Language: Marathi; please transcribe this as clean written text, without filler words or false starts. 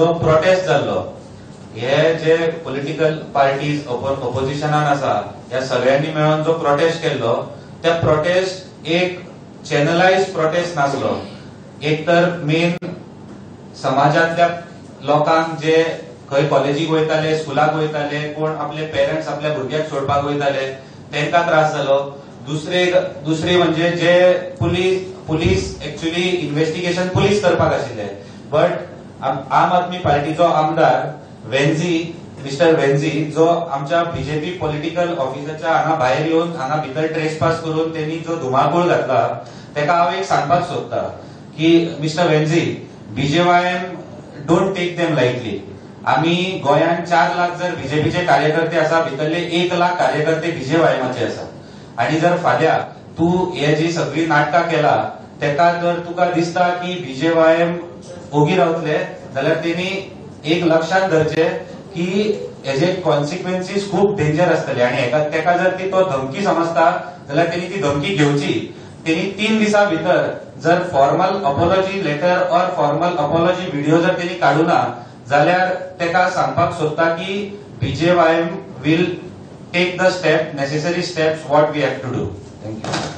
जो प्रोटेस्ट जाल्लो हे जे पॉलिटिकल पार्टीज ऑपोजिशनान आसा ह्या सगळ्यांनी मेळून जो प्रोटेस्ट केल्लो त्या प्रोटेस्ट एक चॅनलाइज प्रोटेस्ट नासलो। एक तर मेन समाजातल्या लोकांक जे खंय कॉलेजीक वयताले स्कुलाक वयताले कोण आपले पेरेंट्स आपल्या भुरग्याक सोडपाक वयताले तांकां त्रास जालो। दुसरे म्हणजे जे पुलीस एक्चुअली इन्व्हेस्टिगेशन पुलीस करपाक आशिल्ले बट आम आदमी पार्टीचो आमदार मिस्टर वेंझी जो आमच्या बीजेपी पॉलिटिकल ऑफिसाच्या हांगा भायर येवन हांगा भितर ट्रेसपास करून त्यांनी जो धुमाकूळ घातला ताका हांव एक सांगपाक सोदता की मिस्टर वेंझी BJYM don't take them lightly. आमी गोंयान 4 लाख जर बीजेपीचे कार्यकर्ते आसा भितरले 1 लाख कार्यकर्ते बीजेवायएमाचे आसा आणि जर फाल्यां तू हे जी सगळी नाटकां केला तेका जर तुका दिसता की बीजेवायएम ओगी रावतले जाल्यार तेणी एक लक्षात धरचे की हेजे कॉन्सिक्वेन्सीस खूप डेंजर आसतले आणि तेका जर ती तो धमकी समजता जाल्यार तेणी ती धमकी घेवची। तेणी 3 दिसां भितर जर फॉर्मल अपॉलॉजी लेटर और फॉर्मल अपॉलॉजी व्हिडिओ जर तेणी काडूना जाल्यार तेका सांगपाक सोदता की BJYM will take the step necessary steps what we have to do. Thank you.